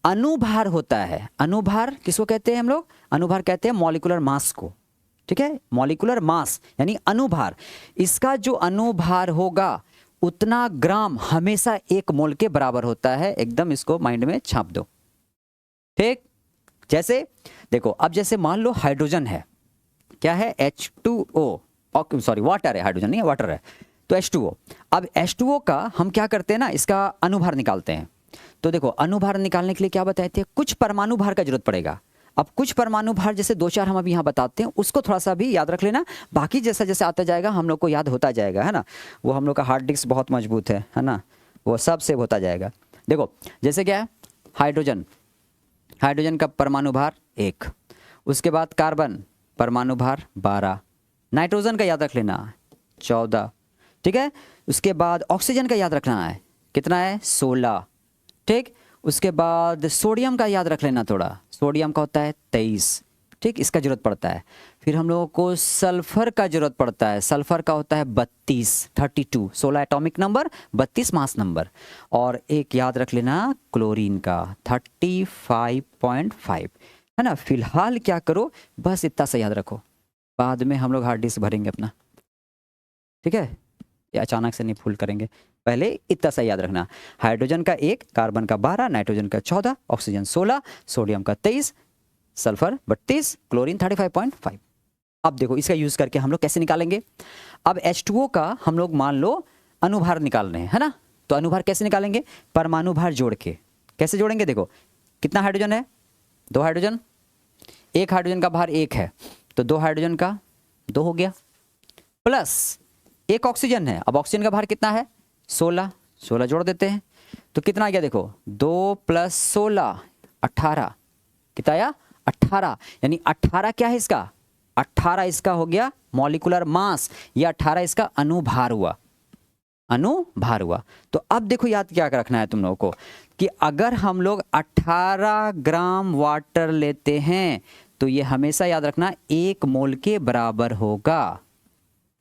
अनुभार होता है, अनुभार किसको कहते हैं हम लोग, अनुभार कहते हैं मॉलिक्यूलर मास को, ठीक है। मॉलिक्यूलर मास यानी अनुभार, इसका जो अनुभार होगा उतना ग्राम हमेशा एक मोल के बराबर होता है, एकदम इसको माइंड में छाप दो, ठीक। जैसे देखो अब जैसे मान लो हाइड्रोजन है, क्या है H2O, सॉरी वाटर है, हाइड्रोजन नहीं है वाटर है, तो H2O। अब H2O का हम क्या करते हैं ना, इसका अनुभार निकालते हैं। तो देखो अनुभार निकालने के लिए क्या बताए थे, कुछ परमाणु भार का जरूरत पड़ेगा। अब कुछ परमाणु भार जैसे 2-4 हम अभी यहाँ बताते हैं, उसको थोड़ा सा भी याद रख लेना, बाकी जैसा जैसे आता जाएगा हम लोग को याद होता जाएगा, है ना। वो हम लोग का हार्ड डिस्क बहुत मजबूत है ना, वो सब सेव होता जाएगा। देखो जैसे क्या है हाइड्रोजन, हाइड्रोजन का परमाणु भार 1, उसके बाद कार्बन परमाणु भार 12, नाइट्रोजन का याद रख लेना 14, ठीक है। उसके बाद ऑक्सीजन का याद रखना है कितना है 16, ठीक। उसके बाद सोडियम का याद रख लेना थोड़ा, सोडियम का होता है 23, ठीक, इसका जरूरत पड़ता है। फिर हम लोगों को सल्फर का जरूरत पड़ता है, सल्फर का होता है 32, 16 एटॉमिक नंबर, 32 मास नंबर। और एक याद रख लेना क्लोरीन का 35.5, है ना। फिलहाल क्या करो बस इतना सा याद रखो, बाद में हम लोग हार्ड डिस्क भरेंगे अपना, ठीक है, ये अचानक से नहीं फुल करेंगे, पहले इतना सा याद रखना। हाइड्रोजन का 1, कार्बन का 12, नाइट्रोजन का 14, ऑक्सीजन 16, सोडियम का 23, सल्फर 32, क्लोरीन 35.5। अब देखो इसका यूज करके हम लोग कैसे निकालेंगे। अब H2O का हम लोग मान लो अनुभार निकाल रहे हैं, है ना। तो अनुभार कैसे निकालेंगे, परमाणु भार जोड़ के। कैसे जोड़ेंगे, देखो कितना हाइड्रोजन है, 2 हाइड्रोजन, एक हाइड्रोजन का भार 1 है, तो 2 हाइड्रोजन का 2 हो गया, प्लस एक ऑक्सीजन है। अब ऑक्सीजन का भार कितना है, 16, 16 जोड़ देते हैं तो कितना आ गया, देखो 2 + 16 18, कितना आया 18। यानी 18 क्या है इसका, 18 इसका हो गया मॉलिक्यूलर मास, या 18 इसका अनुभार हुआ, अनुभार हुआ। तो अब देखो याद क्या रखना है तुम लोगों को कि अगर हम लोग 18 ग्राम वाटर लेते हैं तो ये हमेशा याद रखना 1 मोल के बराबर होगा।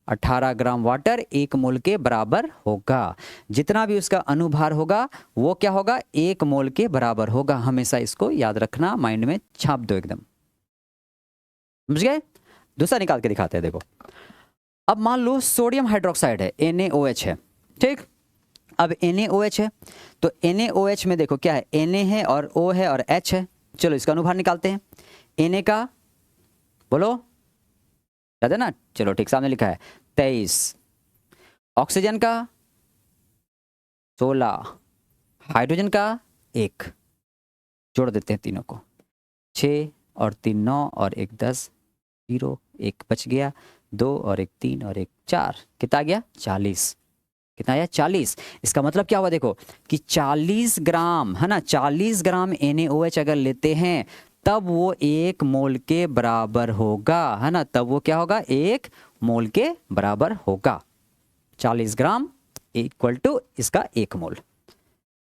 18 ग्राम वाटर 1 मोल के बराबर होगा। जितना भी उसका अनुभार होगा वो क्या होगा, 1 मोल के बराबर होगा। हमेशा इसको याद रखना, माइंड में छाप दो एकदम, समझ गए। दूसरा निकाल के दिखाते हैं, देखो अब मान लो सोडियम हाइड्रोक्साइड है, NaOH है, ठीक। अब NaOH है तो NaOH में देखो क्या है, Na है और O है और H है। चलो इसका अनुभार निकालते हैं। Na का बोलो, याद है ना, चलो ठीक, सामने लिखा है 23, ऑक्सीजन का 16, हाइड्रोजन का 1, जोड़ देते हैं तीनों को, 6 और 3 9 और 1 10, 0 1 बच गया, 2 और 1 3 और 1 4, कितना आ गया 40। कितना आया 40। इसका मतलब क्या हुआ, देखो कि 40 ग्राम है ना, 40 ग्राम NaOH अगर लेते हैं तब वो 1 मोल के बराबर होगा, है ना। तब वो क्या होगा, 1 मोल के बराबर होगा। 40 ग्राम इक्वल टू इसका 1 मोल,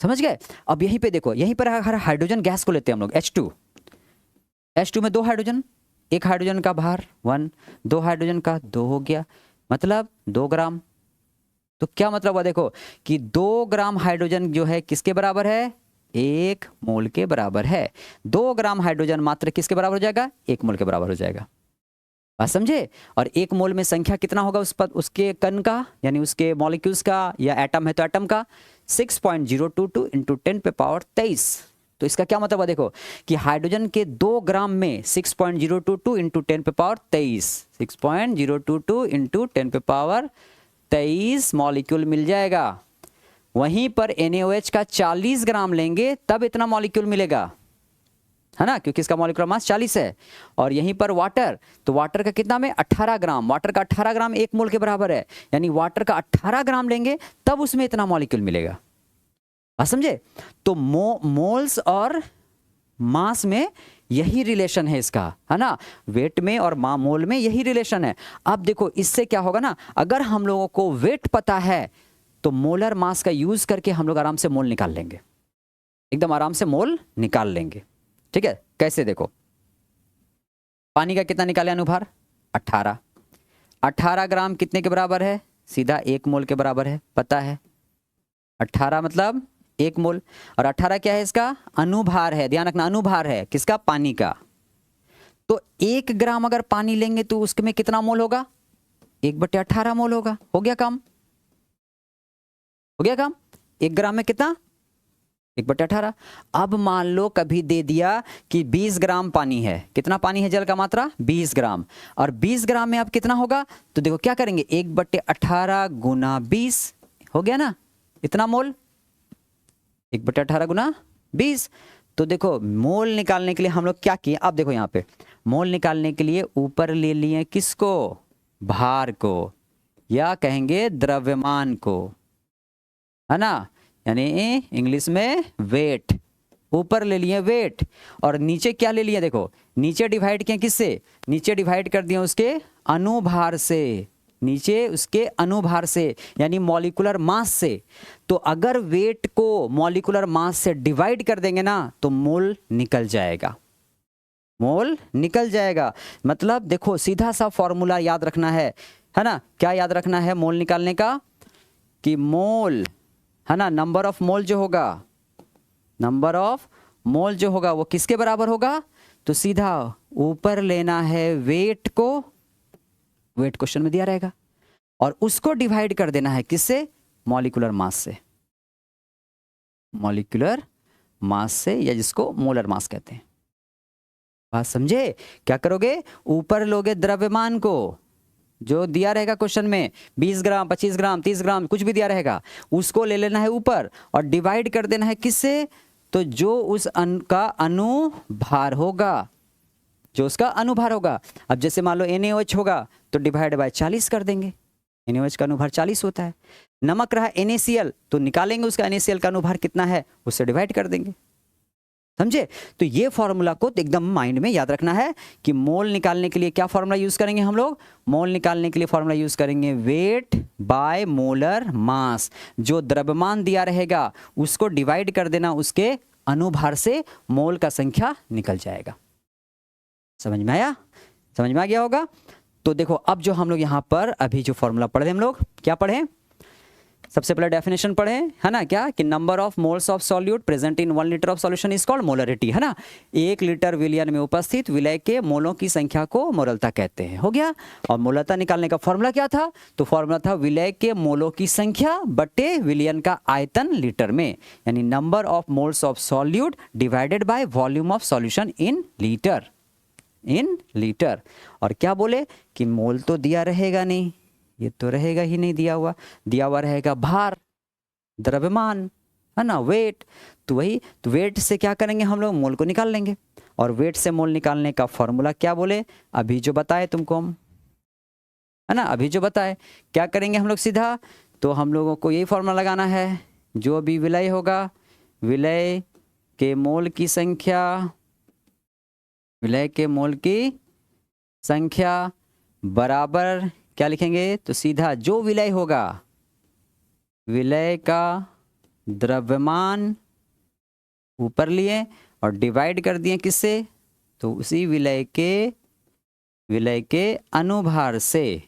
समझ गए। अब यहीं पे देखो, यहीं पर हर हाइड्रोजन गैस को लेते हैं हम लोग, H2 में 2 हाइड्रोजन, एक हाइड्रोजन का भार 1, 2 हाइड्रोजन का 2 हो गया, मतलब 2 ग्राम। तो क्या मतलब हुआ, देखो कि 2 ग्राम हाइड्रोजन जो है किसके बराबर है, 1 मोल के बराबर है। 2 ग्राम हाइड्रोजन मात्र किसके बराबर हो जाएगा, 1 मोल के बराबर हो जाएगा, बात समझे। और 1 मोल में संख्या कितना होगा उस पर, उसके कण का, यानी उसके मॉलिक्यूल्स का, या एटम है तो एटम का 6.022 इंटू 10⁻23। तो इसका क्या मतलब है, देखो कि हाइड्रोजन के 2 ग्राम में 6.022 इंटू 10⁻23, 6.022 इंटू 10⁻23 मॉलिक्यूल मिल जाएगा। वहीं पर NaOH का 40 ग्राम लेंगे तब इतना मॉलिक्यूल मिलेगा, है ना, क्योंकि इसका मॉलिक्यूलर मास 40 है। और यहीं पर वाटर, तो वाटर का कितना में 18 ग्राम, वाटर का 18 ग्राम 1 मोल के बराबर है, यानी वाटर का 18 ग्राम लेंगे तब उसमें इतना मॉलिक्यूल मिलेगा, बात समझे। तो मोल्स और मास में यही रिलेशन है इसका, है ना, वेट में और मोल में यही रिलेशन है। अब देखो इससे क्या होगा ना, अगर हम लोगों को वेट पता है तो मोलर मास का यूज करके हम लोग आराम से मोल निकाल लेंगे, एकदम आराम से मोल निकाल लेंगे, ठीक है। कैसे, देखो पानी का कितना निकाले अनुभार, 18, 18 ग्राम कितने के बराबर है, सीधा 1 मोल के बराबर है, पता है 18 मतलब 1 मोल। और 18 क्या है, इसका अनुभार है, ध्यान रखना अनुभार है किसका, पानी का। तो 1 ग्राम अगर पानी लेंगे तो उसमें कितना मोल होगा, 1/18 मोल होगा। हो गया काम, हो गया काम। 1 ग्राम में कितना, 1/18। अब मान लो कभी दे दिया कि 20 ग्राम पानी है, कितना पानी है, जल का मात्रा 20 ग्राम, और 20 ग्राम में अब कितना होगा, तो देखो क्या करेंगे, 1/18 गुना 20 हो गया ना, इतना मोल, 1/18 गुना 20। तो देखो मोल निकालने के लिए हम लोग क्या किए, अब देखो यहाँ पे मोल निकालने के लिए ऊपर ले लिए किसको, भार को, या कहेंगे द्रव्यमान को, है ना, यानी इंग्लिश में वेट। ऊपर ले लिए वेट और नीचे क्या ले लिए, देखो नीचे डिवाइड किए किससे, नीचे डिवाइड कर दिए उसके अनुभार से, नीचे उसके अनुभार से, यानी मॉलिक्यूलर मास से। तो अगर वेट को मॉलिक्यूलर मास से डिवाइड कर देंगे ना तो मोल निकल जाएगा, मोल निकल जाएगा। मतलब देखो सीधा सा फॉर्मूला याद रखना है ना, क्या याद रखना है मोल निकालने का, कि मोल, है ना, नंबर ऑफ मोल जो होगा, नंबर ऑफ मोल जो होगा वो किसके बराबर होगा, तो सीधा ऊपर लेना है वेट को, वेट क्वेश्चन में दिया रहेगा, और उसको डिवाइड कर देना है किससे, मॉलिक्यूलर मास से, मॉलिक्यूलर मास से, या जिसको मोलर मास कहते हैं। बात समझे? क्या करोगे, ऊपर लोगे द्रव्यमान को, जो दिया रहेगा क्वेश्चन में 20 ग्राम 25 ग्राम 30 ग्राम कुछ भी दिया रहेगा, उसको ले लेना है ऊपर और डिवाइड कर देना है किससे, तो जो उस का अनुभार होगा, जो उसका अनुभार होगा। अब जैसे मान लो NaOH होगा तो डिवाइड बाय 40 कर देंगे, NaOH का अनुभार 40 होता है। नमक रहा NaCl तो निकालेंगे उसका NaCl का अनुभार कितना है, उससे डिवाइड कर देंगे। समझे? तो ये फॉर्मूला को एकदम माइंड में याद रखना है कि मोल निकालने के लिए क्या फॉर्मूला यूज करेंगे हम लोग, मोल निकालने के लिए फॉर्मूला यूज करेंगे वेट बाय मोलर मास। जो द्रव्यमान दिया रहेगा उसको डिवाइड कर देना उसके अनुभार से, मोल का संख्या निकल जाएगा। समझ में आया? समझ में आ गया होगा। तो देखो अब जो हम लोग यहाँ पर अभी जो फॉर्मूला पढ़े, हम लोग क्या पढ़े, सबसे पहले डेफिनेशन पढ़े, है ना, क्या कि number of moles of solute present in 1 litre of solution is called molarity, है ना। 1 लीटर विलयन में उपस्थित विलय के मोलों की संख्या को मोलरता कहते हैं, हो गया। और मोलरता निकालने का फॉर्मूला क्या था, तो फॉर्मूला था विलय के मोलों की संख्या बटे विलयन का आयतन लीटर में, यानी number of moles of solute divided by volume of solution in litre, in litre. और क्या बोले कि मोल तो दिया रहेगा नहीं, ये तो रहेगा ही नहीं दिया हुआ रहेगा भार, द्रव्यमान, है ना, वेट। तो वही, तो वेट से क्या करेंगे हम लोग, मोल को निकाल लेंगे। और वेट से मोल निकालने का फॉर्मूला क्या बोले, अभी जो बताए तुमको हम, है ना, अभी जो बताए। क्या करेंगे हम लोग सीधा, तो हम लोगों को यही फॉर्मूला लगाना है, जो भी विलय होगा, विलय के मोल की संख्या, विलय के मोल की संख्या बराबर क्या लिखेंगे, तो सीधा जो विलय होगा, विलय का द्रव्यमान ऊपर लिए और डिवाइड कर दिए किससे, तो उसी विलय के अनुभार से,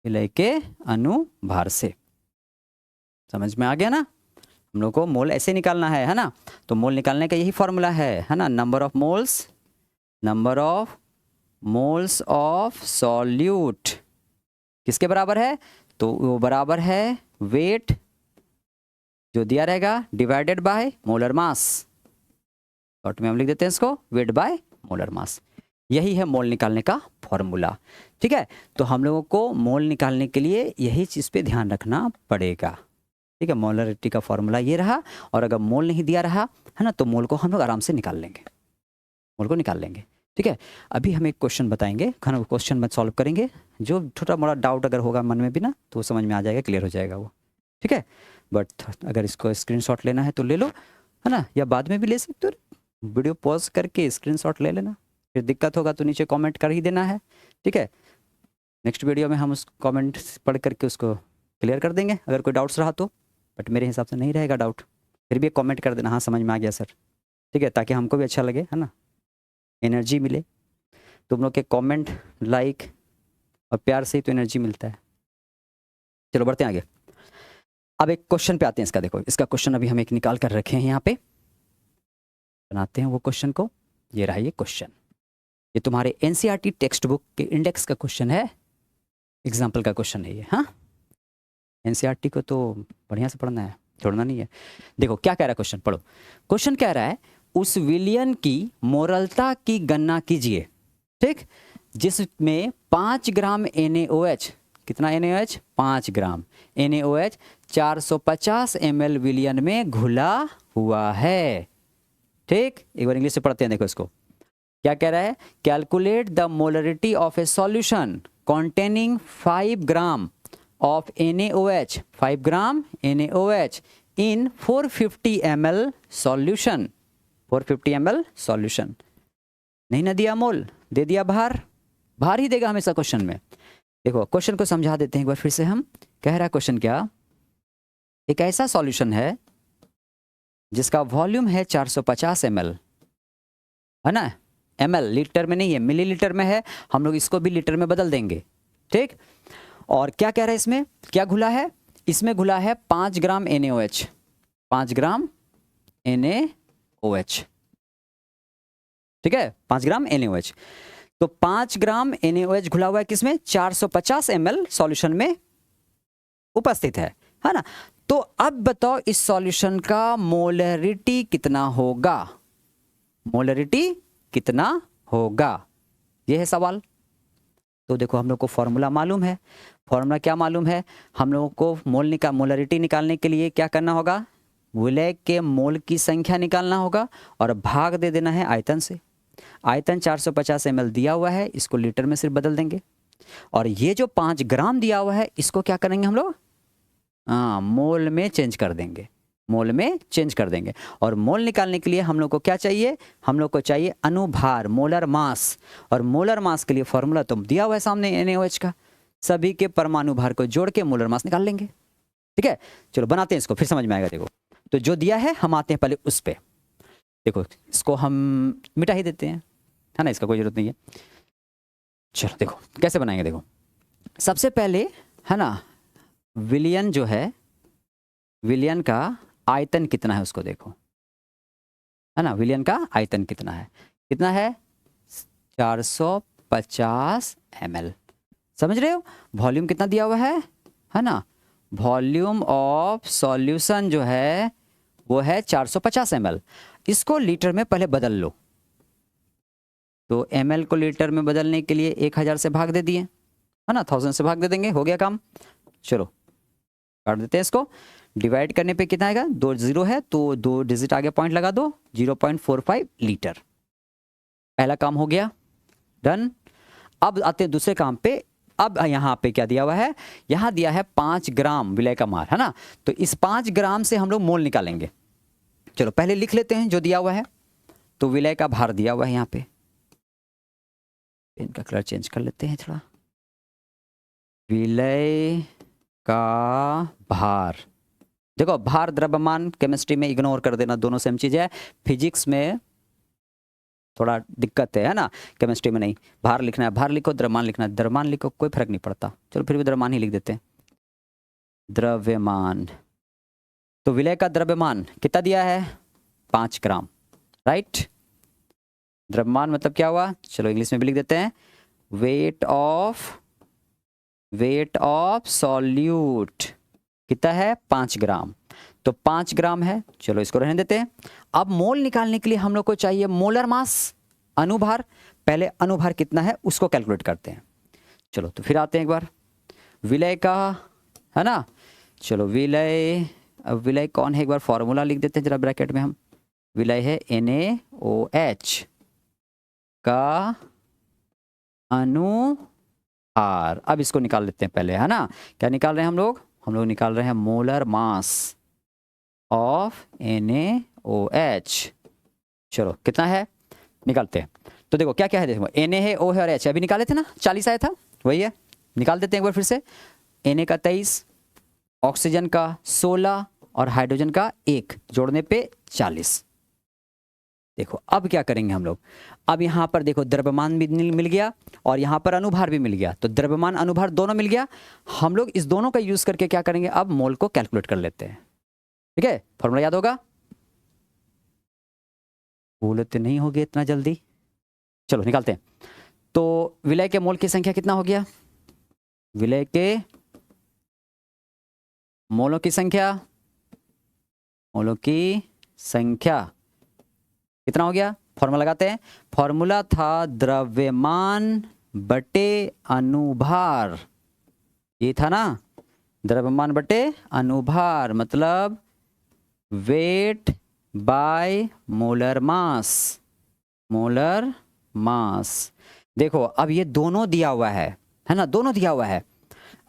विलय के अनुभार से। समझ में आ गया ना। हम लोग को मोल ऐसे निकालना है ना। तो मोल निकालने का यही फॉर्मूला है ना, number of moles of solute किसके बराबर है, तो वो बराबर है वेट जो दिया रहेगा divided by molar mass. Short में हम लिख देते हैं इसको वेट बाय मोलर मास। यही है मोल निकालने का फॉर्मूला। ठीक है, तो हम लोगों को मोल निकालने के लिए यही चीज़ पे ध्यान रखना पड़ेगा। ठीक है, मोलरिटी का फॉर्मूला ये रहा। और अगर मोल नहीं दिया रहा है ना, तो मोल को हम लोग आराम से निकाल लेंगे, मोल को निकाल लेंगे। ठीक है, अभी हम एक क्वेश्चन बताएंगे, खाना क्वेश्चन में सॉल्व करेंगे। जो छोटा मोटा डाउट अगर होगा मन में भी ना, तो समझ में आ जाएगा, क्लियर हो जाएगा वो। ठीक है, बट अगर इसको स्क्रीनशॉट लेना है तो ले लो, है ना, या बाद में भी ले सकते हो, वीडियो पॉज करके स्क्रीनशॉट ले लेना। फिर दिक्कत होगा तो नीचे कमेंट कर ही देना है। ठीक है, नेक्स्ट वीडियो में हम उस कमेंट पढ़ करके उसको क्लियर कर देंगे अगर कोई डाउट्स रहा तो। बट मेरे हिसाब से नहीं रहेगा डाउट, फिर भी एक कमेंट कर देना, हाँ समझ में आ गया सर। ठीक है, ताकि हमको भी अच्छा लगे, है ना, एनर्जी मिले। तुम लोग के कमेंट, लाइक और प्यार से ही तो एनर्जी मिलता है। चलो बढ़ते हैं आगे। अब एक क्वेश्चन पे आते हैं इसका। देखो इसका क्वेश्चन अभी हम एक निकाल कर रखे हैं, यहाँ पे बनाते हैं वो क्वेश्चन को। ये रहा ये क्वेश्चन, ये तुम्हारे एनसीईआरटी टेक्स्ट बुक के इंडेक्स का क्वेश्चन है, एग्जाम्पल का क्वेश्चन है ये। हाँ, एनसीईआरटी को तो बढ़िया से पढ़ना है, छोड़ना नहीं है। देखो क्या कह रहा है क्वेश्चन, पढ़ो। क्वेश्चन कह रहा है उस विलयन की मोरलता की गणना कीजिए, ठीक, जिसमें 5 ग्राम NaOH, कितना NaOH, 5 ग्राम NaOH 450 ml विलयन में घुला हुआ है। ठीक, एक बार इंग्लिश से पढ़ते हैं। देखो इसको क्या कह रहा है, calculate the molarity of A solution containing 5 gram of NaOH, 5 gram NaOH in 450 ml solution, 450 ml solution. नहीं ना दिया मोल, दे दिया भार, भार ही देगा हमेशा क्वेश्चन में। देखो क्वेश्चन को समझा देते हैं एक बार फिर से हम। कह रहा है क्वेश्चन क्या, एक ऐसा सॉल्यूशन है जिसका वॉल्यूम है 450 ml, है ना, ml लीटर में नहीं है, मिलीलीटर में है। हम लोग इसको भी लीटर में बदल देंगे। ठीक, और क्या कह रहा है इसमें, क्या घुला है, इसमें घुला है 5 ग्राम NaOH, 5 ग्राम NaOH। ठीक है, 5 ग्राम NaOH। तो 5 ग्राम NaOH घुला हुआ है किसमें, 450 ml सॉल्यूशन में उपस्थित है ना। तो अब बताओ इस सॉल्यूशन का मोलरिटी कितना होगा, मोलरिटी कितना होगा, ये है सवाल। तो देखो हम लोग को फॉर्मूला मालूम है। फॉर्मूला क्या मालूम है? हम लोगों को मोलरिटी निकालने के लिए क्या करना होगा? विलय के मोल की संख्या निकालना होगा और भाग दे देना है आयतन से। आयतन 450 ml दिया हुआ है, इसको लीटर में सिर्फ बदल देंगे। और ये जो 5 ग्राम दिया हुआ है इसको क्या करेंगे हम लोग? मोल में चेंज कर देंगे, मोल में चेंज कर देंगे। और मोल निकालने के लिए हम लोग को क्या चाहिए? हम लोग को चाहिए अनुभार, मोलर मास। और मोलर मास के लिए फॉर्मूला तो दिया हुआ है सामने NaOH का। सभी के परमाणु भार को जोड़ के मोलर मास निकाल लेंगे। ठीक है, चलो बनाते हैं इसको, फिर समझ में आएगा। देखो तो जो दिया है हम आते हैं पहले उस पे। देखो इसको हम मिटा ही देते हैं, है ना, इसका कोई जरूरत नहीं है। चलो देखो कैसे बनाएंगे। देखो सबसे पहले है ना, विलयन जो है, विलयन का आयतन कितना है उसको देखो, है ना। विलयन का आयतन कितना है? कितना है? 450 ml। समझ रहे हो? वॉल्यूम कितना दिया हुआ है ना। वॉल्यूम ऑफ सॉल्यूशन जो है वो है 450 ml। इसको लीटर में पहले बदल लो। तो ml को लीटर में बदलने के लिए 1000 से भाग दे दिए, है ना, 1000 से भाग दे देंगे, हो गया काम। चलो काट देते हैं इसको। डिवाइड करने पे कितना आएगा? 2 0 है तो 2 डिजिट आगे पॉइंट लगा दो, 0.45 लीटर। पहला काम हो गया, डन। अब आते हैं दूसरे काम पे। अब यहाँ पे क्या दिया हुआ है? यहाँ दिया है 5 ग्राम विलय का मार, है ना। तो इस 5 ग्राम से हम लोग मोल निकालेंगे। चलो पहले लिख लेते हैं जो दिया हुआ है। तो विलय का भार दिया हुआ है यहाँ पे, इनका कलर चेंज कर लेते हैं थोड़ा। विलय का भार, देखो भार द्रव्यमान केमिस्ट्री में इग्नोर कर देना, दोनों सेम चीज है। फिजिक्स में थोड़ा दिक्कत है ना, केमिस्ट्री में नहीं। भार लिखना है भार लिखो, द्रव्यमान लिखना है द्रव्यमान लिखो, कोई फर्क नहीं पड़ता। चलो फिर भी द्रव्यमान ही लिख देते हैं, द्रव्यमान। तो विलय का द्रव्यमान कितना दिया है? 5 ग्राम, राइट। द्रव्यमान मतलब क्या हुआ? चलो इंग्लिश में भी लिख देते हैं, वेट ऑफ सॉल्यूट कितना है? 5 ग्राम। तो 5 ग्राम है, चलो इसको रहने देते हैं। अब मोल निकालने के लिए हम लोग को चाहिए मोलर मास, अनुभार। पहले अनुभार कितना है उसको कैलकुलेट करते हैं। चलो तो फिर आते हैं एक बार विलय का, है ना। चलो विलय, अब विलय कौन है एक बार फॉर्मूला लिख देते हैं जरा ब्रैकेट में हम। विलय है NaOH का अनुभार। अब इसको निकाल लेते हैं पहले, है ना। क्या निकाल रहे हैं हम लोग? हम लोग निकाल रहे हैं मोलर मास ऑफ NaOH। चलो कितना है निकालते हैं। तो देखो क्या क्या है, देखो Na है, O है और H। अभी निकाले थे ना, 40 आया था, वही है। निकाल देते हैं एक बार फिर से। Na का 23, ऑक्सीजन का 16 और हाइड्रोजन का 1, जोड़ने पे 40। देखो अब क्या करेंगे हम लोग? अब यहाँ पर देखो द्रव्यमान भी मिल गया और यहाँ पर अनुभार भी मिल गया। तो द्रव्यमान अनुभार दोनों मिल गया। हम लोग इस दोनों का यूज करके क्या करेंगे? अब मोल को कैलकुलेट कर लेते हैं। ठीक है, फॉर्मूला याद होगा? भूलते नहीं होगे इतना जल्दी। चलो निकालते हैं। तो विलय के मोल की संख्या कितना हो गया? विलय के मोलों की संख्या, मोलों की संख्या कितना हो गया? फॉर्मूला लगाते हैं। फॉर्मूला था द्रव्यमान बटे अनुभार, ये था ना, द्रव्यमान बटे अनुभार मतलब weight by molar mass, molar mass. देखो अब ये दोनों दिया हुआ है ना, दोनों दिया हुआ है।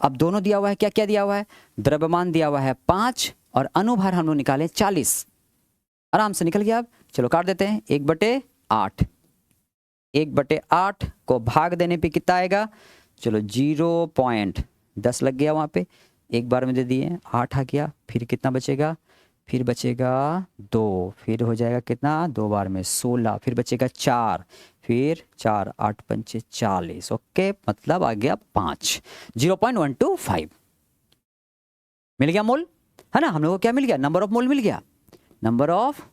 अब दोनों दिया हुआ है, क्या क्या दिया हुआ है? द्रव्यमान दिया हुआ है 5 और अनुभार हम लोग निकाले 40। आराम से निकल गया। अब चलो काट देते हैं, 1/8। 1/8 को भाग देने पे कितना आएगा? चलो 0.10 लग गया वहाँ पे, एक बार में दे दिए, 8 आ गया। फिर कितना बचेगा? फिर बचेगा 2, फिर हो जाएगा कितना? 2 बार में 16, फिर बचेगा 4, फिर 4 8 5 40। ओके, मतलब आ गया 5, 0.125 मिल गया मोल, है ना। हम लोग को क्या मिल गया? नंबर ऑफ मोल मिल गया, नंबर ऑफ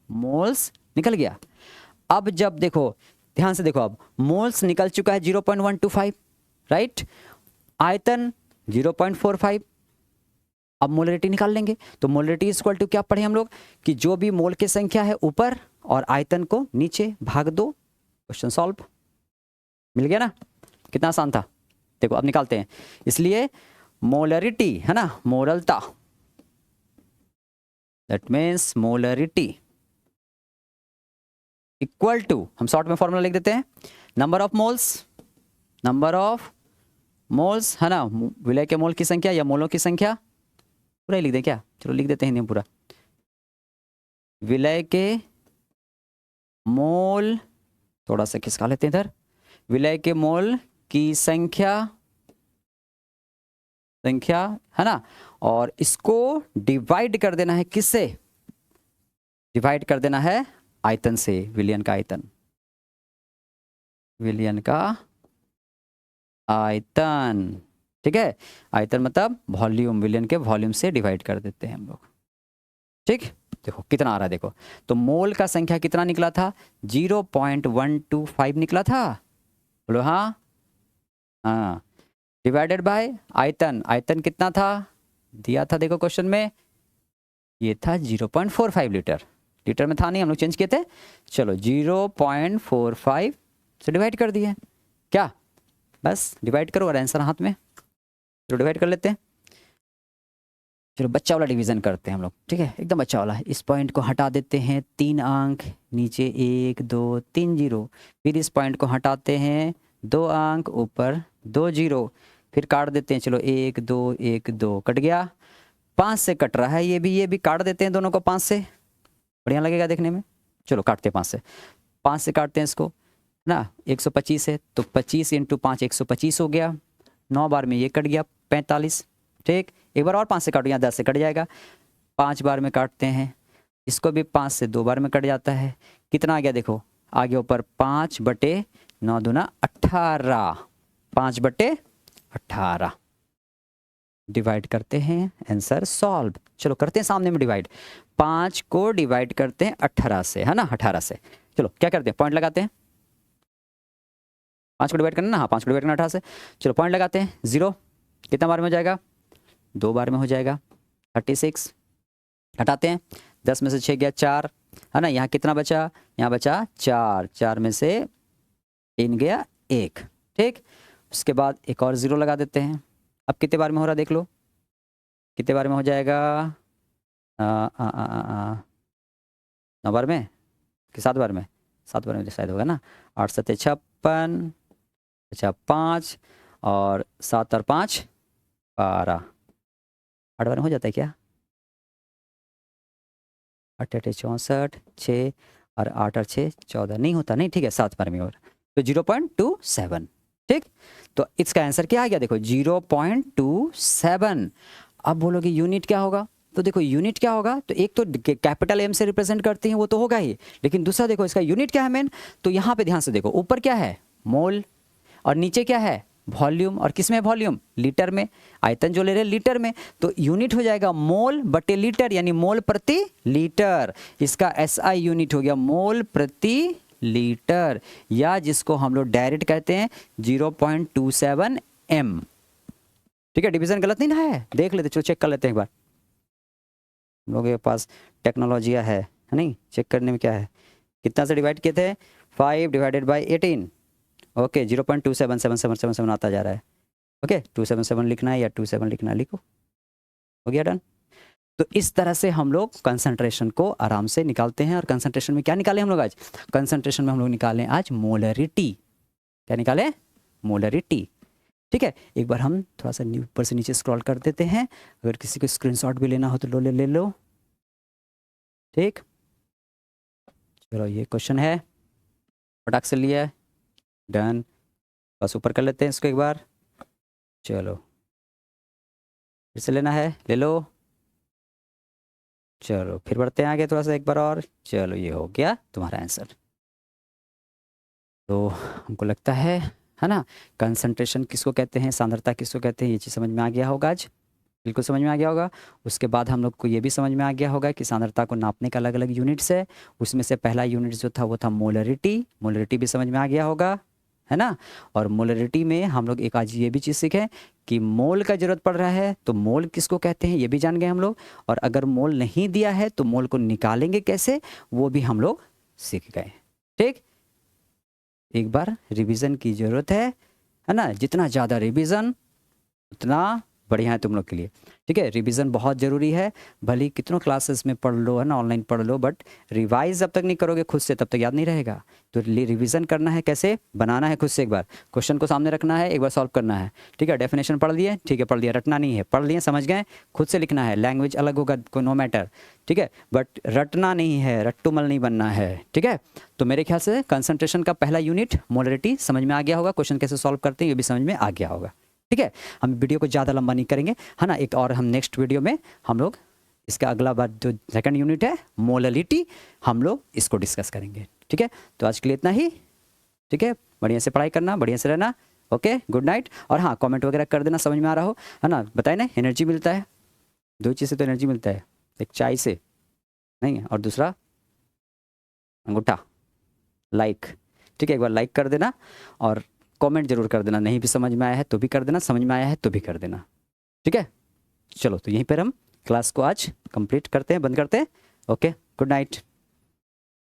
मोल्स निकल गया। अब जब देखो ध्यान से देखो, अब मोल्स निकल चुका है 0.125, राइट। आयतन 0.45। अब मोलरिटी निकाल लेंगे। तो मोलरिटी इक्वल टू क्या पढ़े हम लोग कि जो भी मोल की संख्या है ऊपर और आयतन को नीचे भाग दो, क्वेश्चन सॉल्व, मिल गया ना, कितना आसान था। देखो अब निकालते हैं, इसलिए मोलरिटी है ना, मोलरता, that means molarity equal to, हम शॉर्ट में फॉर्मूला लिख देते हैं, number of moles, number of moles है ना, विलय के मोल की संख्या या मोलों की संख्या, पूरा ही लिख दें क्या, चलो लिख देते हैं हिंदी में पूरा, विलय के मोल, थोड़ा सा खिसका लेते हैं इधर, विलय के मोल की संख्या है ना, और इसको डिवाइड कर देना है किससे, डिवाइड कर देना है आयतन से, विलयन का आयतन, विलयन का आयतन, ठीक है, आयतन मतलब वॉल्यूम, विलयन के वॉल्यूम से डिवाइड कर देते हैं हम लोग, ठीक। देखो कितना आ रहा है, देखो तो मोल का संख्या कितना निकला था, 0.125 निकला था, बोलो हाँ, हाँ, डिवाइडेड बाय आयतन, आयतन कितना था दिया था, देखो क्वेश्चन में ये था 0.45 लीटर, लीटर में था नहीं, हम लोग चेंज किए थे, चलो 0.45 से डिवाइड कर दिए, क्या बस डिवाइड करो और आंसर हाथ में, चलो डिवाइड कर लेते हैं, चलो बच्चा वाला डिवीजन करते हैं हम लोग, ठीक है, एकदम बच्चा वाला, इस पॉइंट को हटा देते हैं, 3 अंक नीचे 1 2 3 0, फिर इस पॉइंट को हटाते हैं, 2 अंक ऊपर 2 0, फिर काट देते हैं, चलो 1 2 1 2 कट गया, 5 से कट रहा है, ये भी काट देते हैं दोनों को 5 से, बढ़िया लगेगा देखने में, चलो काटते हैं 5 से काटते हैं इसको ना, 125 है तो 25 × 5 125 हो गया, 9 बार में ये कट गया 45, ठीक, एक बार और 5 से काटो, यहाँ 10 से कट जाएगा, 5 बार में काटते हैं, इसको भी 5 से 2 बार में कट जाता है, कितना आ गया देखो, आगे ऊपर 5/9 दूना 18, 5/18, डिवाइड करते हैं, आंसर सॉल्व, चलो करते हैं सामने में डिवाइड, 5 को डिवाइड करते हैं 18 से, है ना, 18 से, चलो क्या करते हैं, पॉइंट लगाते हैं, 5 को डिवाइड करना ना, हाँ 5 को डिवाइड करना 18 से, चलो पॉइंट लगाते हैं, 0 कितना बार में हो जाएगा, 2 बार में हो जाएगा, 36 हटाते हैं, 10 में से 6 गया 4, है ना, यहाँ कितना बचा, यहाँ बचा 4, 4 में से 3 गया 1, ठीक, उसके बाद एक और 0 लगा देते हैं, अब कितने बार में हो रहा देख लो, कितने बार में हो जाएगा, 9 बार में कि 7 बार में, 7 बार में शायद होगा ना, 8 7 56, अच्छा 5 और 7 और 5 12, 8 बार में हो जाता है क्या, 8 8 64, 6 और 8 और 6 14, नहीं होता, नहीं ठीक है 7 बार में और, तो 0.27, ठीक, तो इसका आंसर क्या आ गया देखो 0.27, अब बोलोगे यूनिट क्या होगा, तो देखो यूनिट क्या होगा, तो एक तो कैपिटल एम से रिप्रेजेंट करते हैं वो तो होगा ही, लेकिन दूसरा देखो इसका यूनिट क्या है मेन, तो यहाँ पे ध्यान से देखो, ऊपर क्या है मोल और नीचे क्या है वॉल्यूम, और किस में वॉल्यूम, लीटर में, आयतन जो ले रहे हैं लीटर में, तो यूनिट हो जाएगा मोल बटे लीटर, यानी मोल प्रति लीटर, इसका SI यूनिट हो गया मोल प्रति लीटर, या जिसको हम लोग डायरेक्ट कहते हैं 0.27 m, ठीक है, डिवीजन गलत नहीं ना है, देख लेते, चलो चेक कर लेते हैं एक बार, हम लोगों के पास टेक्नोलॉजी है नहीं, चेक करने में क्या है, कितना से डिवाइड किए थे, 5 डिवाइडेड बाई 18, ओके 0.27777 आता जा रहा है, ओके 277 लिखना है या 27 लिखना है, लिखो, हो गया डन। तो इस तरह से हम लोग कंसंट्रेशन को आराम से निकालते हैं, और कंसंट्रेशन में क्या निकाले हम लोग आज, कंसंट्रेशन में हम लोग निकालें आज मोलरिटी, क्या निकाले, मोलरिटी, ठीक है, एक बार हम थोड़ा सा ऊपर से नीचे स्क्रॉल कर देते हैं, अगर किसी को स्क्रीनशॉट भी लेना हो तो ले लो, ठीक, चलो ये क्वेश्चन है, फटाक से लिया, डन, बस ऊपर कर लेते हैं इसको एक बार, चलो फिर से लेना है ले लो, चलो फिर बढ़ते हैं आगे थोड़ा सा एक बार और, चलो ये हो गया तुम्हारा आंसर। तो हमको लगता है ना, कंसंट्रेशन किसको कहते हैं, सांद्रता किसको कहते हैं, ये चीज़ समझ में आ गया होगा आज, बिल्कुल समझ में आ गया होगा। उसके बाद हम लोग को ये भी समझ में आ गया होगा कि सांद्रता को नापने का अलग अलग यूनिट्स है, उसमें से पहला यूनिट जो था वो था मोलरिटी, मोलरिटी भी समझ में आ गया होगा, है ना। और मोलरिटी में हम लोग एक आज ये भी चीज़ सीखें कि मोल का जरूरत पड़ रहा है तो मोल किसको कहते हैं ये भी जान गए हम लोग, और अगर मोल नहीं दिया है तो मोल को निकालेंगे कैसे वो भी हम लोग सीख गए, ठीक। एक बार रिवीजन की ज़रूरत है ना। जितना ज़्यादा रिवीजन उतना बढ़िया है तुम लोग के लिए, ठीक है। रिवीजन बहुत ज़रूरी है, भले कितनों क्लासेस में पढ़ लो, है ना, ऑनलाइन पढ़ लो, बट रिवाइज जब तक नहीं करोगे खुद से तब तक याद नहीं रहेगा। तो रिवीजन करना है, कैसे बनाना है खुद से, एक बार क्वेश्चन को सामने रखना है, एक बार सॉल्व करना है, ठीक है। डेफिनेशन पढ़ लिए, ठीक है, पढ़ लिया, रटना नहीं है, पढ़ लिए समझ गए, खुद से लिखना है। लैंग्वेज अलग होगा, नो मैटर, ठीक है, बट रटना नहीं है, रट्टूमल नहीं बनना है, ठीक है। तो मेरे ख्याल से कंसंट्रेशन का पहला यूनिट मोलरिटी समझ में आ गया होगा, क्वेश्चन कैसे सॉल्व करते हैं ये भी समझ में आ गया होगा, ठीक है। हम वीडियो को ज़्यादा लंबा नहीं करेंगे, है ना। एक और हम नेक्स्ट वीडियो में हम लोग इसका अगला बार जो सेकंड यूनिट है मोलरिटी, हम लोग इसको डिस्कस करेंगे, ठीक है। तो आज के लिए इतना ही, ठीक है। बढ़िया से पढ़ाई करना, बढ़िया से रहना, ओके, गुड नाइट। और हाँ, कमेंट वगैरह कर देना समझ में आ रहा हो, है ना। बताए ना, एनर्जी मिलता है, दो चीज़ से तो एनर्जी मिलता है, एक चाय से नहीं है और दूसरा अंगूठा, लाइक, ठीक है। एक बार लाइक कर देना और कमेंट जरूर कर देना, नहीं भी समझ में आया है तो भी कर देना, समझ में आया है तो भी कर देना, ठीक है। चलो, तो यहीं पर हम क्लास को आज कंप्लीट करते हैं, बंद करते हैं। Okay, good night.